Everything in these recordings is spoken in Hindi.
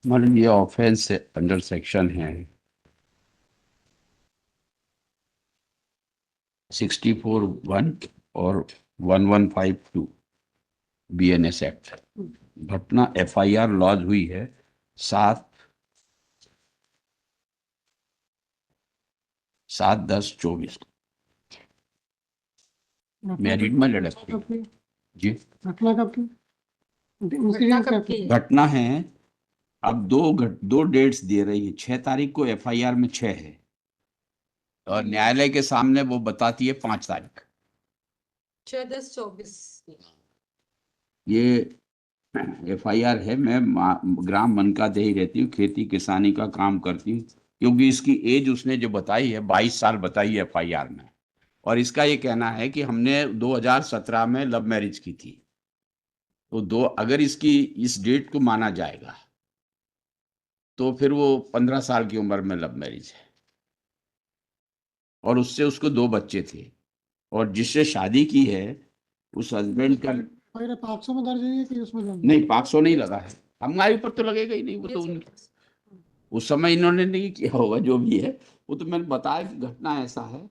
मतलब ये ऑफेंस अंडर सेक्शन है 64(1) और 1152 BNS एक्ट। घटना FIR लॉन्च हुई है 7/10/24। मैरिड में लड़की जी। घटना कब की? घटना है, अब दो डेट्स दे रही है। 6 तारीख को FIR में 6 है और न्यायालय के सामने वो बताती है 5 तारीख। 6/10/24। ये FIR है। मैं ग्राम मनका देही रहती हूँ, खेती किसानी का काम करती हूँ। क्योंकि इसकी एज उसने जो बताई है 22 साल बताई है FIR में। और इसका ये कहना है कि हमने 2017 में लव मैरिज की थी। तो अगर इसकी इस डेट को माना जाएगा तो फिर वो 15 साल की उम्र में लव मैरिज है और उससे उसको 2 बच्चे थे। और जिससे शादी की है उस हस्बैंड का पाक्सो में दर्ज है कि उसमें नहीं, पाक्सो नहीं लगा है। हमारे ऊपर तो लगेगा ही नहीं, वो तो उस समय इन्होंने नहीं किया होगा, जो भी है। वो तो मैंने बताया कि घटना ऐसा है।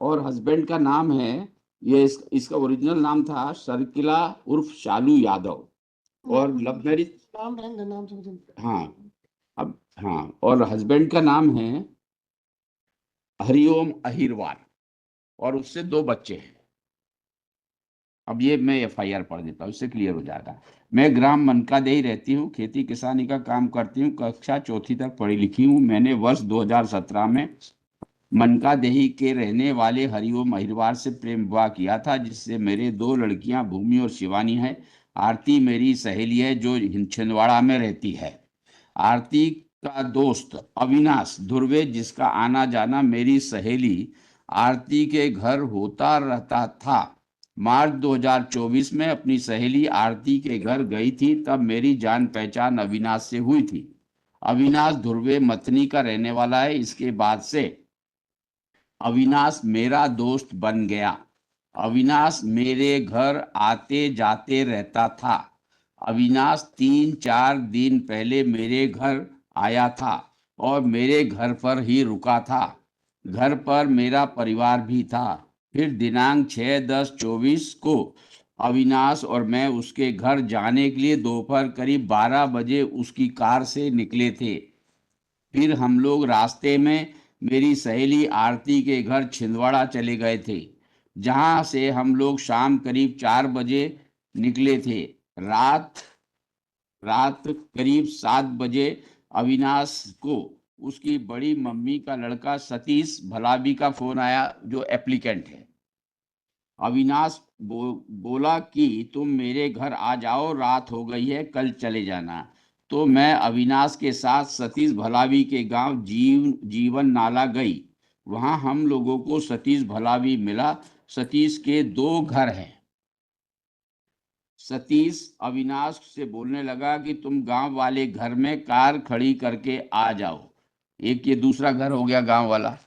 और हस्बैंड का नाम है, इसका ओरिजिनल नाम था सरकिला उर्फ शालू यादव। और लव मैरिज नाम से हाँ। अब हाँ, और हस्बैंड का नाम है हरिओम अहिरवार और उससे 2 बच्चे हैं। अब ये मैं FIR पढ़ देता हूँ, इससे क्लियर हो जाएगा। मैं ग्राम मनकादेही रहती हूँ, खेती किसानी का काम करती हूँ, कक्षा 4वीं तक पढ़ी लिखी हूँ। मैंने वर्ष 2017 में मनकादेही के रहने वाले हरिओम अहिरवार से प्रेम विवाह किया था, जिससे मेरे 2 लड़कियां भूमि और शिवानी है। आरती मेरी सहेली है जो छिंदवाड़ा में रहती है। आरती का दोस्त अविनाश धुर्वे, जिसका आना जाना मेरी सहेली आरती के घर होता रहता था। मार्च 2024 में अपनी सहेली आरती के घर गई थी, तब मेरी जान पहचान अविनाश से हुई थी। अविनाश धुर्वे मथनी का रहने वाला है। इसके बाद से अविनाश मेरा दोस्त बन गया। अविनाश मेरे घर आते जाते रहता था। अविनाश 3-4 दिन पहले मेरे घर आया था और मेरे घर पर ही रुका था। घर पर मेरा परिवार भी था। फिर दिनांक 6/10/24 को अविनाश और मैं उसके घर जाने के लिए दोपहर करीब 12 बजे उसकी कार से निकले थे। फिर हम लोग रास्ते में मेरी सहेली आरती के घर छिंदवाड़ा चले गए थे, जहां से हम लोग शाम करीब 4 बजे निकले थे। रात करीब 7 बजे अविनाश को उसकी बड़ी मम्मी का लड़का सतीश भलाबी का फोन आया, जो एप्लीकेंट है। अविनाश बोला कि तुम मेरे घर आ जाओ, रात हो गई है, कल चले जाना। तो मैं अविनाश के साथ सतीश भलावी के गांव जीवन नाला गई। वहां हम लोगों को सतीश भलावी मिला। सतीश के 2 घर हैं। सतीश अविनाश से बोलने लगा कि तुम गांव वाले घर में कार खड़ी करके आ जाओ। एक ये दूसरा घर हो गया गांव वाला।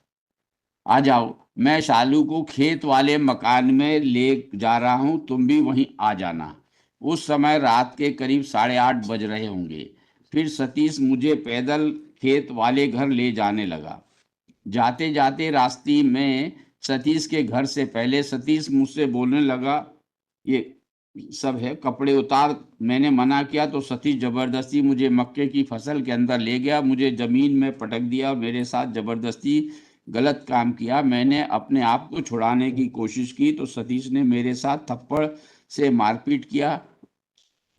आ जाओ, मैं शालू को खेत वाले मकान में ले जा रहा हूं, तुम भी वहीं आ जाना। उस समय रात के करीब 8:30 बज रहे होंगे। फिर सतीश मुझे पैदल खेत वाले घर ले जाने लगा। जाते जाते रास्ते में सतीश के घर से पहले सतीश मुझसे बोलने लगा, ये सब है, कपड़े उतार। मैंने मना किया तो सतीश जबरदस्ती मुझे मक्के की फसल के अंदर ले गया, मुझे जमीन में पटक दिया और मेरे साथ जबरदस्ती गलत काम किया। मैंने अपने आप को छुड़ाने की कोशिश की तो सतीश ने मेरे साथ थप्पड़ से मारपीट किया,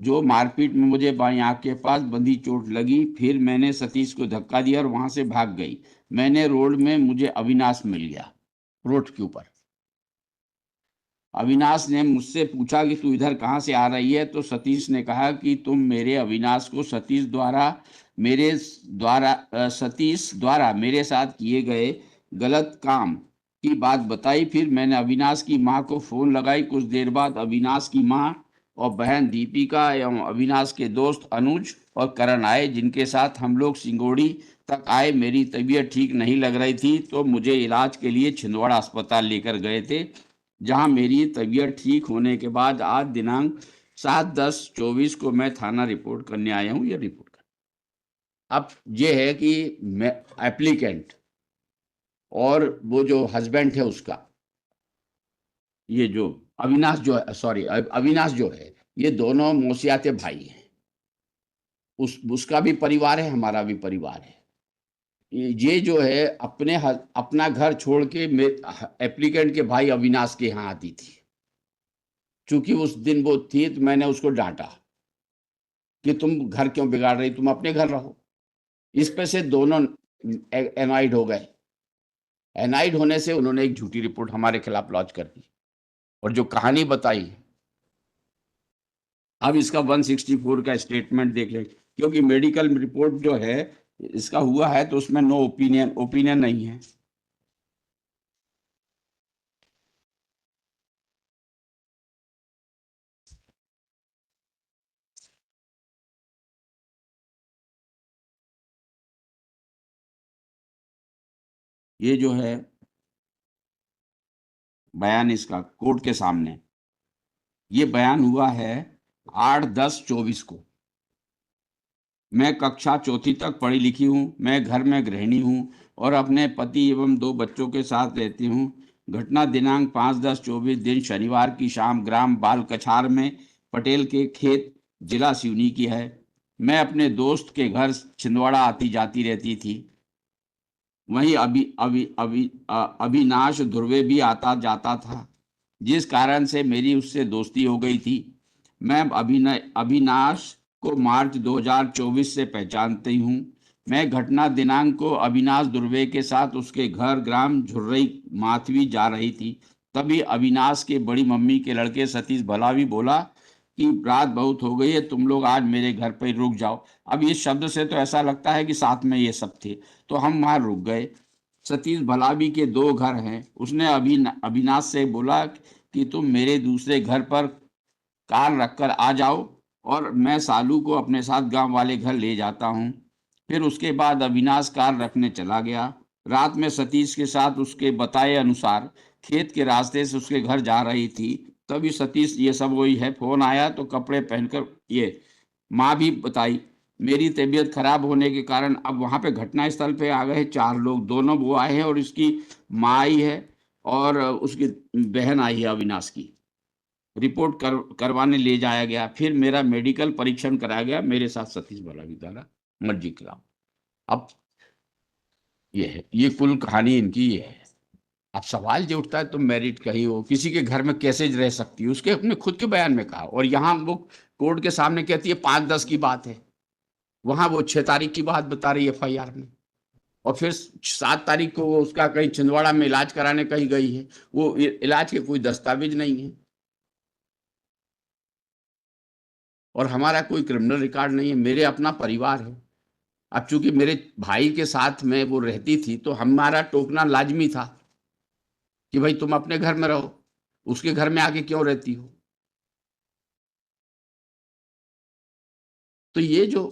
जो मारपीट में मुझे बाईं आंख के पास बंदी चोट लगी। फिर मैंने सतीश को धक्का दिया और वहां से भाग गई। मैंने रोड में मुझे अविनाश मिल गया, रोड के ऊपर। अविनाश ने मुझसे पूछा कि तू इधर कहाँ से आ रही है, तो सतीश ने कहा कि तुम मेरे अविनाश को सतीश द्वारा मेरे साथ किए गए गलत काम की बात बताई। फिर मैंने अविनाश की मां को फोन लगाई। कुछ देर बाद अविनाश की मां और बहन दीपिका एवं अविनाश के दोस्त अनुज और करण आए, जिनके साथ हम लोग सिंगोड़ी तक आए। मेरी तबीयत ठीक नहीं लग रही थी तो मुझे इलाज के लिए छिंदवाड़ा अस्पताल लेकर गए थे, जहां मेरी तबीयत ठीक होने के बाद आज दिनांक 7/10/24 को मैं थाना रिपोर्ट करने आया हूं। यह रिपोर्ट अब ये है कि मैं एप्लीकेंट और वो जो हस्बैंड है उसका, ये जो अविनाश जो है, सॉरी अविनाश जो है, ये दोनों मौसियाते भाई हैं। उसका भी परिवार है, हमारा भी परिवार है। ये जो है अपना घर छोड़ के एप्लीकेंट के भाई अविनाश के यहाँ आती थी। चूंकि उस दिन वो थी तो मैंने उसको डांटा कि तुम घर क्यों बिगाड़ रही, तुम अपने घर रहो। इस पे से दोनों एनाइड हो गए। एनाइड होने से उन्होंने एक झूठी रिपोर्ट हमारे खिलाफ लॉन्च कर दी और जो कहानी बताई। अब इसका 164 का स्टेटमेंट देख लें, क्योंकि मेडिकल रिपोर्ट जो है इसका हुआ है तो उसमें नो ओपिनियन नहीं है। ये जो है बयान इसका कोर्ट के सामने, ये बयान हुआ है 8/10/24 को। मैं कक्षा चौथी तक पढ़ी लिखी हूँ। मैं घर में गृहिणी हूँ और अपने पति एवं 2 बच्चों के साथ रहती हूँ। घटना दिनांक 5/10/24 दिन शनिवार की शाम ग्राम बाल कछार में पटेल के खेत जिला सिवनी की है। मैं अपने दोस्त के घर छिंदवाड़ा आती जाती रहती थी। वहीं अविनाश ध्रुवे भी आता जाता था, जिस कारण से मेरी उससे दोस्ती हो गई थी। मैं अविनाश को मार्च 2024 से पहचानती हूँ। मैं घटना दिनांक को अविनाश ध्रुवे के साथ उसके घर ग्राम झुर्रई माथवी जा रही थी। तभी अविनाश के बड़ी मम्मी के लड़के सतीश भला भी बोला कि रात बहुत हो गई है, तुम लोग आज मेरे घर पर रुक जाओ। अब इस शब्द से तो ऐसा लगता है कि साथ में ये सब थे, तो हम वहां रुक गए। सतीश भलावी के 2 घर हैं। उसने अविनाश से बोला कि तुम मेरे दूसरे घर पर कार रखकर आ जाओ और मैं सालू को अपने साथ गांव वाले घर ले जाता हूँ। फिर उसके बाद अविनाश कार रखने चला गया। रात में सतीश के साथ उसके बताए अनुसार खेत के रास्ते से उसके घर जा रही थी। तभी सतीश, ये सब वही है, फोन आया तो कपड़े पहनकर ये माँ भी बताई। मेरी तबीयत खराब होने के कारण अब वहां पे घटना स्थल पे आ गए 4 लोग। दोनों वो आए हैं और इसकी माँ आई है और उसकी बहन आई है अविनाश की। रिपोर्ट करवाने ले जाया गया। फिर मेरा मेडिकल परीक्षण कराया गया मेरे साथ सतीश बलावी द्वारा मर्जी खिलाफ। अब ये है, ये कुल कहानी इनकी ये है। अब सवाल जो उठता है, तुम मैरिड कहीं हो, किसी के घर में कैसे रह सकती हो, उसके अपने खुद के बयान में कहा। और यहाँ वो कोर्ट के सामने कहती है 5/10 की बात है, वहां वो 6 तारीख की बात बता रही है एफआईआर में। और फिर 7 तारीख को वो उसका कहीं छिंदवाड़ा में इलाज कराने कहीं गई है। वो इलाज के कोई दस्तावेज नहीं है और हमारा कोई क्रिमिनल रिकॉर्ड नहीं है। मेरे अपना परिवार है। अब चूंकि मेरे भाई के साथ में वो रहती थी तो हमारा टोकना लाजमी था कि भाई तुम अपने घर में रहो, उसके घर में आके क्यों रहती हो। तो ये जो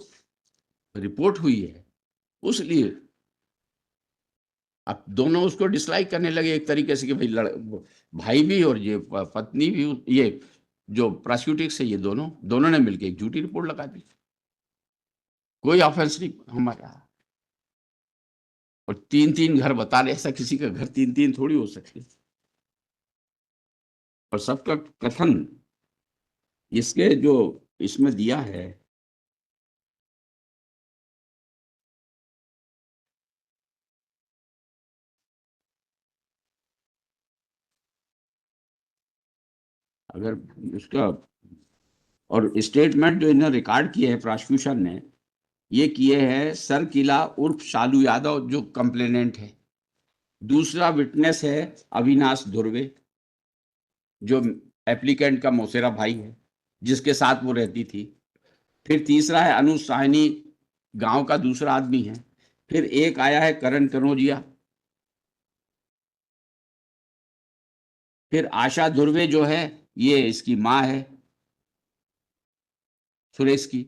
रिपोर्ट हुई है उसलिए अब दोनों उसको डिसलाइक करने लगे एक तरीके से कि भाई भाई भी और ये पत्नी भी, ये जो प्रोसिक्यूटिक्स है, ये दोनों दोनों ने मिलकर एक झूठी रिपोर्ट लगा दी। कोई ऑफेंस नहीं हमारा। और 3-3 घर बता रहे, ऐसा किसी का घर 3-3 थोड़ी हो सकते। और सबका कथन इसके जो इसमें दिया है, अगर इसका और स्टेटमेंट जो इन्होंने रिकॉर्ड किए है प्रोसिक्यूशन ने, ये किए हैं सर किला उर्फ शालू यादव जो कंप्लेनेंट है। दूसरा विटनेस है अविनाश धुर्वे जो एप्लीकेंट का मौसेरा भाई है, जिसके साथ वो रहती थी। फिर तीसरा है अनुज साहनी, गांव का दूसरा आदमी है। फिर एक आया है करण कनौजिया। फिर आशा धुर्वे जो है, ये इसकी माँ है सुरेश की।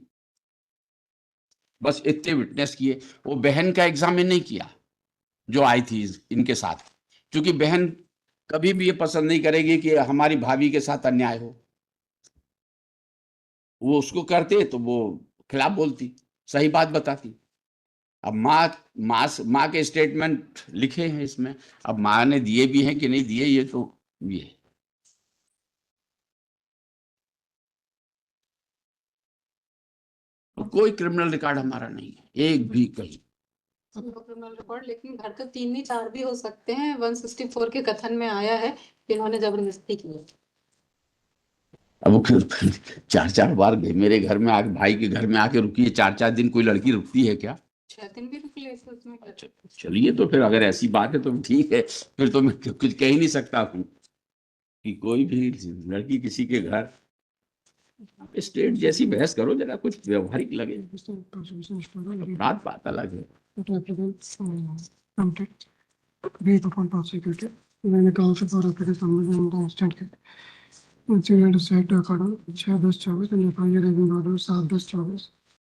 बस इतने विटनेस किए। वो बहन का एग्जामिन नहीं किया जो आई थी इनके साथ, क्योंकि बहन कभी भी ये पसंद नहीं करेगी कि हमारी भाभी के साथ अन्याय हो। वो उसको करते तो वो खिलाफ बोलती, सही बात बताती। अब माँ के स्टेटमेंट लिखे हैं इसमें, अब माँ ने दिए भी हैं कि नहीं दिए, ये तो ये है। तो कोई क्रिमिनल रिकॉर्ड हमारा नहीं है, एक भी कहीं। क्रिमिनल रिकॉर्ड, लेकिन घर के 3 नहीं 4 भी हो सकते हैं। 164 के कथन में आया है कि इन्होंने जबरदस्ती की। अब वो 4-4 बार मेरे घर में आके, भाई के घर में आके रुकी है, 4-4 दिन कोई लड़की रुकती है क्या? 6 दिन भी रुक ले उसमें क्या? अच्छा, चलिए, तो फिर अगर ऐसी बात है तो ठीक है, फिर तो मैं कुछ कह ही नहीं सकता हूँ कि कोई भी लड़की किसी के घर। स्टेट जैसी बहस करो, जरा कुछ व्यवहारिक लगे। बात बात अलग है। Brief upon prosecuted. When the counsel for application in the instant case. Which you had said according 6/10/24 and FIR has been ordered 7/10/24.